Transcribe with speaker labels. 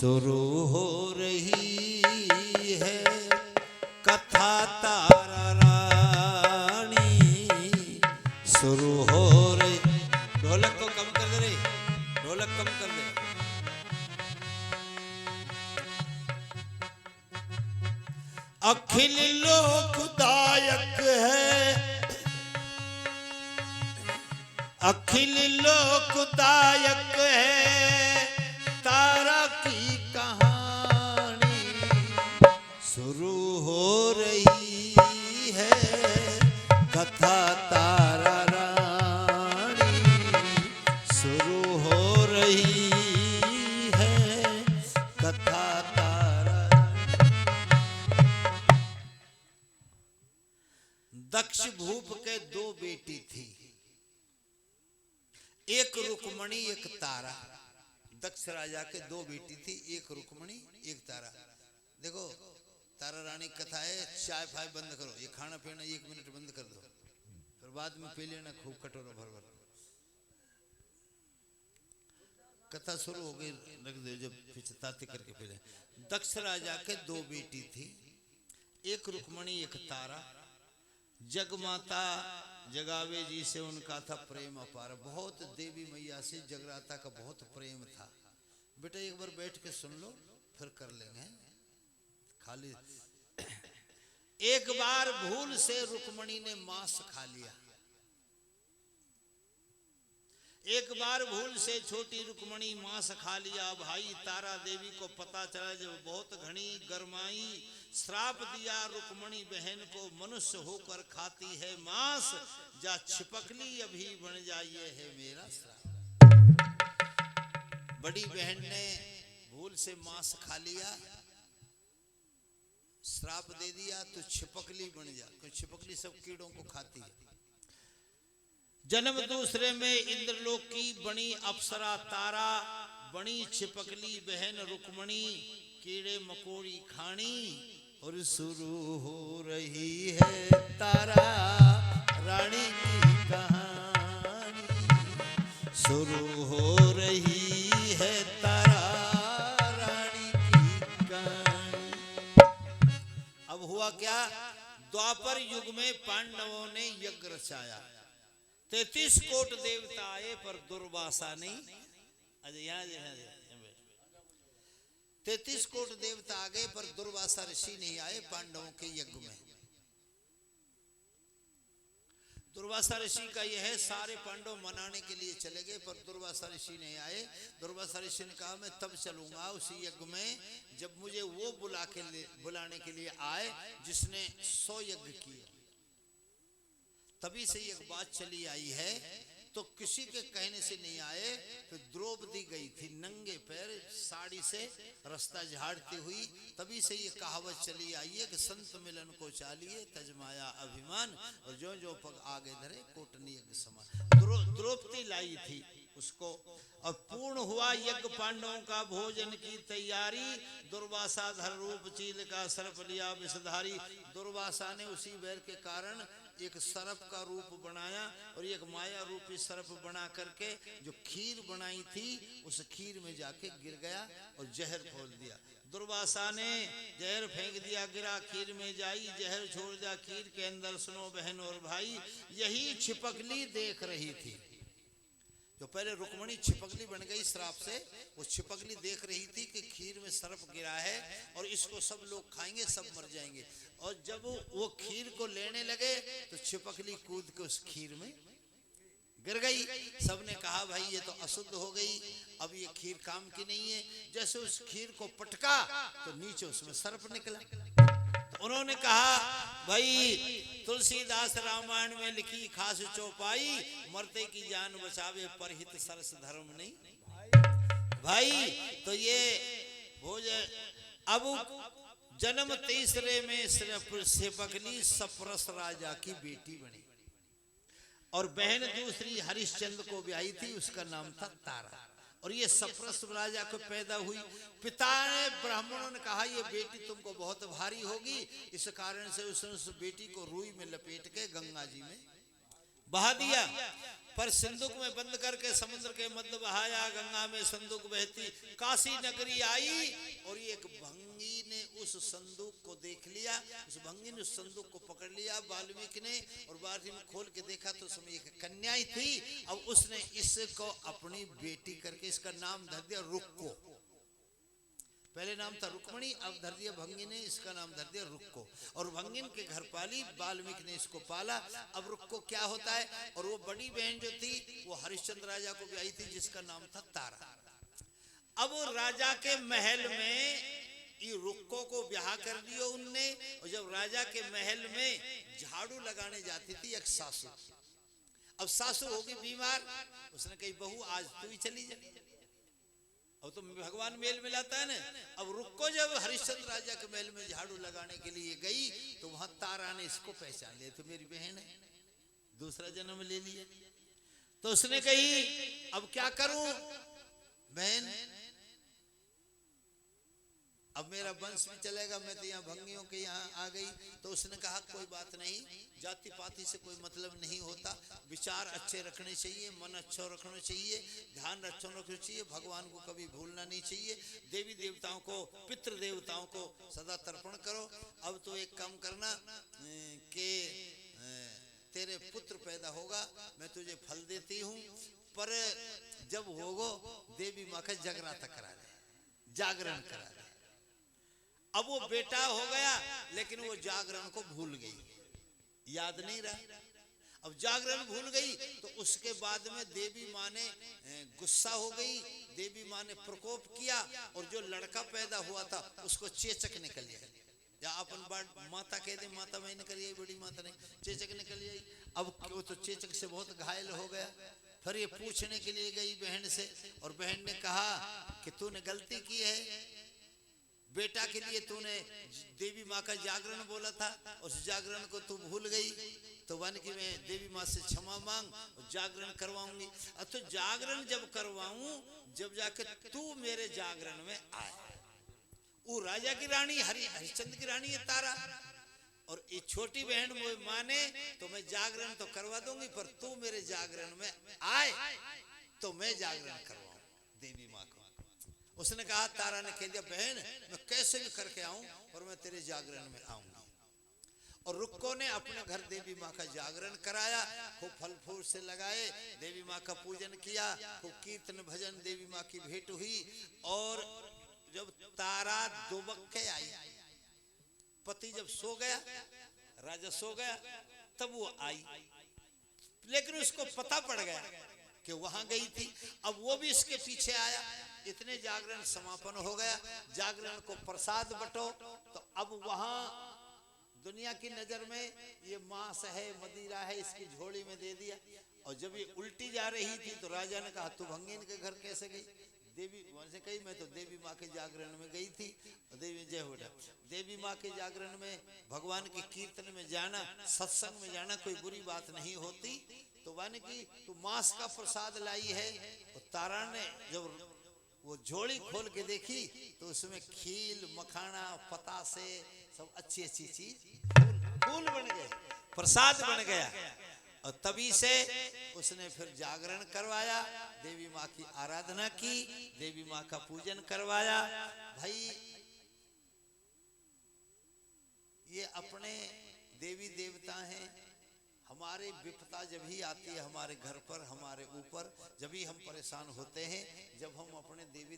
Speaker 1: शुरू हो रही है कथा तारा रानी, शुरू हो रही। ढोलक को कम कर दे रे, ढोलक कम कर दे। अखिल लोकदायक है, अखिल लोकदायक है तारा की कहानी, शुरू हो रही है कथा तारा रानी, शुरू हो रही है कथा तारा। दक्ष भूप के दो बेटी थी, एक रुक्मणी एक तारा। दक्ष राजा के दो बेटी थी, एक रुक्मणी एक तारा। देखो तारा रानी कथा है, चाय फाय बंद करो, ये खाना पीना 1 मिनट बंद कर दो, फिर बाद में पी लेना खूब कटोरा भर भर। कथा शुरू हो गई, रख दो जब पिछताती करके पी ले। दक्ष राजा के दो बेटी थी, एक रुक्मणी एक तारा। जगमाता जगावे जी से उनका था प्रेम अपार, बहुत देवी मैया से जगराता का बहुत प्रेम था। बेटा एक बार बैठ के सुन लो फिर कर लेंगे खाली। एक बार भूल से रुक्मणी ने मांस खा लिया, एक बार भूल से छोटी रुक्मणी मांस खा लिया। भाई तारा देवी को पता चला, जब बहुत घनी गरमाई, श्राप दिया रुक्मणी बहन को, मनुष्य होकर खाती है मांस, जा छिपकली अभी बन जाइए है मेरा श्राप। बड़ी बहन ने भूल से मांस खा लिया, श्राप दे दिया, तो छिपकली बन जा, क्योंकि छिपकली सब कीड़ों को खाती है। जन्म दूसरे में इंद्रलोक की बनी अप्सरा तारा, बनी छिपकली बहन रुक्मणी, कीड़े मकोड़ी खानी, और शुरू हो रही है तारा रानी की कहानी, शुरू हो रही है तारा रानी की कहानी। अब हुआ क्या, द्वापर युग में पांडवों ने यज्ञ रचाया, 33 कोट देवता आए पर दुर्वासा नहीं। अजय यहाँ 33 कोट देवता आ गए पर दुर्वासा ऋषि नहीं आए पांडवों के यज्ञ में। दुर्वासा ऋषि का यह है, सारे पांडव मनाने के लिए चले गए पर दुर्वासा ऋषि नहीं आए। दुर्वासा ऋषि ने कहा मैं तब चलूंगा उसी यज्ञ में जब मुझे वो बुलाने के लिए आए जिसने 100 यज्ञ किए। तभी से एक बात चली आई है, तो किसी के कहने से नहीं आए। तो द्रौपदी गई थी नंगे पैर साड़ी से रास्ता झाड़ती हुई, तभी से ये कहावत चली आई है कि संत मिलन को चालिए तजमाया अभिमान, और जो जो पग आगे धरे कोटनी यज्ञ समान। द्रौपदी लाई थी उसको, और पूर्ण हुआ यज्ञ, पांडवों का भोजन की तैयारी। दुर्वासा धर रूप चील का सर्प लिया विषधारी। दुर्वासा ने उसी वैर के कारण एक सर्प का रूप बनाया, और एक माया रूपी सर्प बना करके जो खीर बनाई थी उस खीर में जाके गिर गया और जहर खोल दिया। दुर्वासा ने जहर फेंक दिया, गिरा खीर में जाई, जहर छोड़ दिया खीर के अंदर। सुनो बहन और भाई, यही छिपकली देख रही थी। जो पहले रुक्मणी छिपकली बन गई श्राप से, वो छिपकली देख रही थी कि खीर में सर्प गिरा है और इसको सब लोग खाएंगे, सब मर जाएंगे। और जब वो खीर को लेने लगे तो छिपकली कूद के उस खीर में गिर गई। सबने कहा भाई ये तो अशुद्ध हो गई, अब ये खीर काम की नहीं है। जैसे उस खीर को पटका तो नीचे उसमें सर्प निकला। तो उन्होंने कहा भाई तुलसीदास रामायण में लिखी खास चौपाई, मरते की जान बचावे परहित सरस धर्म नहीं। भाई तो ये भोज अब जन्म तीसरे में छिपकली सप्रस राजा की बेटी बनी, और बहन दूसरी हरिश्चंद्र को ब्याही थी, उसका नाम था तारा। और ये सप्रस राजा को पैदा हुई। पिता ने ब्राह्मणों ने कहा ये बेटी तुमको बहुत भारी होगी, इस कारण से उसने उस बेटी को रुई में लपेट के गंगा जी में बहा दिया। पर सिंदूक में बंद करके समुद्र के मध्य बहाया, गंगा में संदूक बहती, काशी नगरी आई। और ये एक भंगी ने उस संदूक को देख लिया, उस भंगी ने उस संदूक को पकड़ लिया वाल्मीकि ने, और वाल्मीकि खोल के देखा तो उसमें एक कन्या ही थी। अब उसने इसको अपनी बेटी करके इसका नाम धर दिया रुक्को। पहले नाम था रुक्मणी, अब धर दिया भंगी ने इसका नाम धर दिया रुक्को। और भंगिन के घर पाली, वाल्मीकि ने इसको पाला। अब रुक्को क्या होता है, और वो बड़ी बहन जो थी वो हरिश्चंद्र राजा को ब्याही थी जिसका नाम था तारा। अब राजा के महल में ये रुक्को को ब्याह कर दिया उनने। और जब राजा के महल में झाड़ू लगाने जाती थी एक सासू, अब सासू होगी बीमार, उसने कही बहू आज तू ही चली जा, अब तो भगवान मेल मिलाता है ना। अब रुक्को जब हरिश्चंद्र राजा के महल में झाड़ू लगाने के लिए गई तो वहां तारा ने इसको पहचान लिया, तो मेरी बहन है, दूसरा जन्म ले लिया। तो उसने कही अब क्या करूं बहन, अब मेरा वंश भी चलेगा, मैं तो यहाँ भंगियों के यहाँ आ गई। तो उसने कहा कोई बात नहीं, जाति पाति से कोई मतलब नहीं होता, विचार अच्छे रखने चाहिए, मन अच्छा रखना चाहिए, ध्यान अच्छा रखना चाहिए, भगवान को कभी भूलना नहीं चाहिए, देवी देवताओं को पितृ देवताओं को सदा तर्पण करो। अब तो एक काम करना कि तेरे पुत्र पैदा होगा, मैं तुझे फल देती हूँ, पर जब होगो देवी माँ का जगराता करा दे, जागरण करा दे। अब वो बेटा हो गया लेकिन वो जागरण को भूल गई, याद नहीं रहा। अब जागरण भूल गई तो उसके बाद में देवी माँ ने गुस्सा हो गई, देवी माँ ने प्रकोप किया, और जो लड़का पैदा हुआ था उसको चेचक निकल गया, या अपन बात माता कह दे, माता में निकल आई, बड़ी माता ने चेचक निकल आई। अब वो तो चेचक से बहुत घायल हो गया। फिर ये पूछने के लिए गई बहन से, और बहन ने कहा कि तूने गलती की है, बेटा के लिए तूने देवी माँ का जागरण बोला था, उस जागरण को तू भूल गई, तो वन की मैं देवी माँ से क्षमा मांग, जागरण करवाऊंगी। अब तो जागरण जब करवाऊं, जब जाकर तू मेरे जागरण में आए। वो राजा की रानी हरिश्चंद्र की रानी है तारा, और ये छोटी बहन वो माने तो मैं जागरण तो करवा दूंगी, पर तू मेरे जागरण में आए तो मैं जागरण करवाऊं देवी माँ को। उसने कहा, तारा ने कह दिया बहन मैं कैसे भी करके आऊं, और मैं तेरे जागरण में आऊंगी। और रुक्को ने अपने घर देवी माँ का जागरण कराया, खूब फल फूल से लगाए, देवी माँ का पूजन किया, खूब कीर्तन भजन, देवी माँ की भेंट हुई। और जब तारा दुबक के आई, पति जब सो गया, राजा सो गया, तब वो आई, लेकिन उसको पता पड़ गया कि वहां गई थी। अब वो भी इसके पीछे आया, इतने जागरण समापन हो गया, जागरण को प्रसाद बटो। तो अब वहां दुनिया की नजर में ये मांस है, मदिरा है, इसकी झोली में दे दिया। और जब ये उल्टी जा रही थी तो राजा ने कहा तू भंगिन के घर कैसे गई? देवी से कही मैं तो देवी माँ के जागरण में गई थी। देवी जय हो देवी माँ के जागरण में भगवान के कीर्तन में जाना, सत्संग में जाना कोई बुरी बात नहीं होती। तो वन की तू मांस का प्रसाद लाई है। तो तारा ने जब वो झोली खोल के देखी तो उसमें खील, मखाना, पतासे, सब अच्छी अच्छी चीज फूल बन गए, प्रसाद बन गया। और तभी से उसने फिर जागरण करवाया, देवी माँ की आराधना की, देवी माँ का पूजन करवाया। भाई ये अपने देवी देवता हैं। हमारे विपदा जब ही आती है हमारे घर पर, हमारे ऊपर, जब ही हम परेशान होते हैं, जब हम अपने देवी